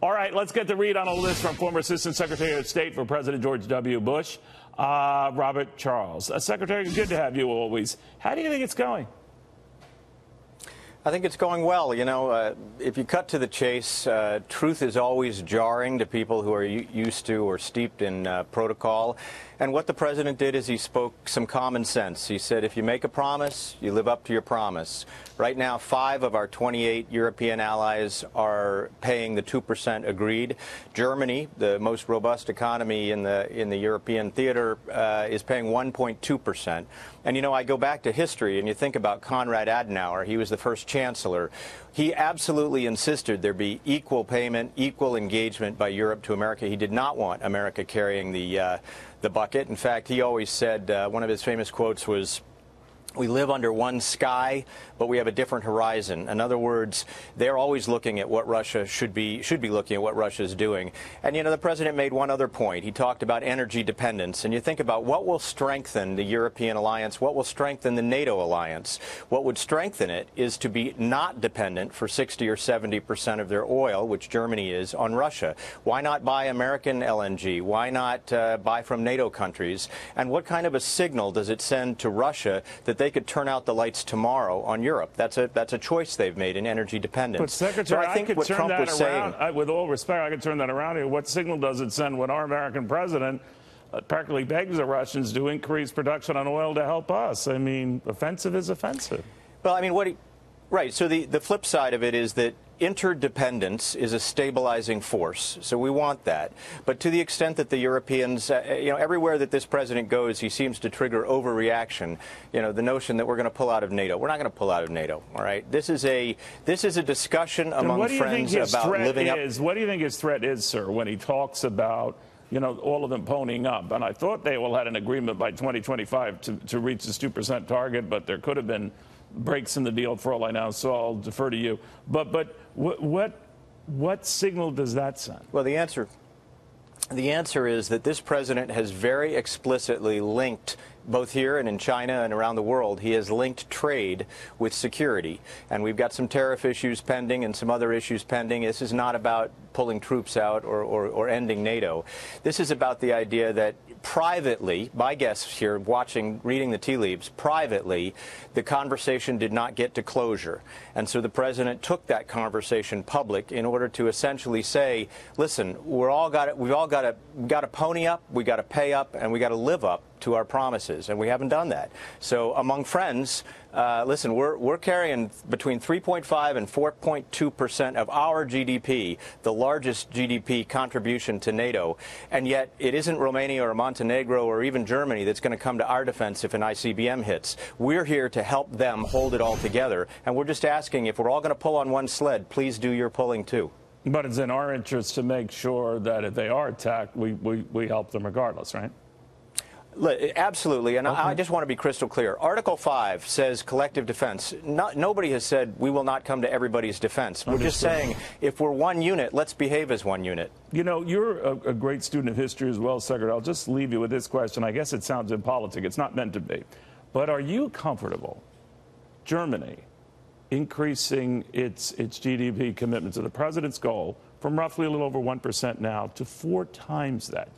All right, let's get the read on a list from former Assistant Secretary of State for President George W. Bush, Robert Charles. Secretary, good to have you always. How do you think it's going? I think it's going well. You know, if you cut to the chase, truth is always jarring to people who are used to or steeped in protocol. And what the president did is he spoke some common sense. He said, if you make a promise, you live up to your promise. Right now, 5 of our 28 European allies are paying the 2% agreed. Germany, the most robust economy in the European theater, is paying 1.2%. And, you know, I go back to history, and you think about Konrad Adenauer. He was the first chancellor. He absolutely insisted there be equal payment, equal engagement by Europe to America. He did not want America carrying the bucket. In fact, he always said, one of his famous quotes was, "We live under one sky, but we have a different horizon." In other words, they're always looking at what Russia should be looking at what Russia is doing. And, you know, the president made one other point. He talked about energy dependence. And you think about what will strengthen the European alliance, what will strengthen the NATO alliance. What would strengthen it is to be not dependent for 60 or 70% of their oil, which Germany is, on Russia. Why not buy American LNG? Why not buy from NATO countries? And what kind of a signal does it send to Russia that they could turn out the lights tomorrow on Europe? That's a choice they've made in energy dependence. But, Secretary, so I think what Trump was saying, with all respect, I could turn that around here. What signal does it send when our American president practically begs the Russians to increase production on oil to help us? I mean, offensive is offensive. Well, I mean, right. So the flip side of it is that interdependence is a stabilizing force, so we want that. But to the extent that the Europeans, you know, everywhere that this president goes, he seems to trigger overreaction. You know, the notion that we're going to pull out of NATO. We're not going to pull out of NATO. All right. This is a discussion among friends about living up. What do you think his threat is, sir, when he talks about, you know, all of them ponying up? And I thought they all had an agreement by 2025 to reach this 2% target, but there could have been breaks in the deal for all I know, so I'll defer to you. But what signal does that send? Well, the answer is that this president has very explicitly linked, both here and in China and around the world, he has linked trade with security. And we've got some tariff issues pending and some other issues pending. This is not about pulling troops out or ending NATO. This is about the idea that privately, my guess here, reading the tea leaves, privately, the conversation did not get to closure. And so the president took that conversation public in order to essentially say, listen, we've all got to pony up, we got to pay up, and we got to live up to our promises, and we haven't done that. So among friends, listen, we're carrying between 3.5 and 4.2% of our GDP, the largest GDP contribution to NATO, and yet it isn't Romania or Montenegro or even Germany that's going to come to our defense if an ICBM hits. We're here to help them hold it all together, and we're just asking, if we're all going to pull on one sled, please do your pulling too. But it's in our interest to make sure that if they are attacked, we help them regardless, right? Absolutely, and okay. I just want to be crystal clear. Article 5 says collective defense. Nobody has said we will not come to everybody's defense. We're just saying if we're one unit, let's behave as one unit. You know, you're a great student of history as well, Secretary. I'll just leave you with this question. I guess it sounds impolitic. It's not meant to be. But are you comfortable, Germany, increasing its GDP commitment to the president's goal from roughly a little over 1% now to 4 times that?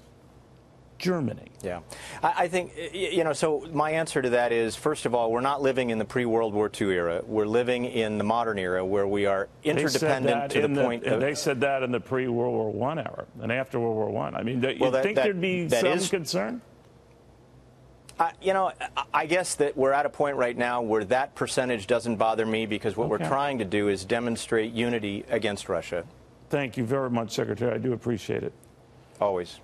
Germany. Yeah. I think, you know, so my answer to that is, first of all, we're not living in the pre-World War II era. We're living in the modern era where we are interdependent to the point of... They said that in the pre-World War I era and after World War I. I mean, you think there'd be some concern? You know, I guess that we're at a point right now where that percentage doesn't bother me, because what we're trying to do is demonstrate unity against Russia. Thank you very much, Secretary. I do appreciate it. Always.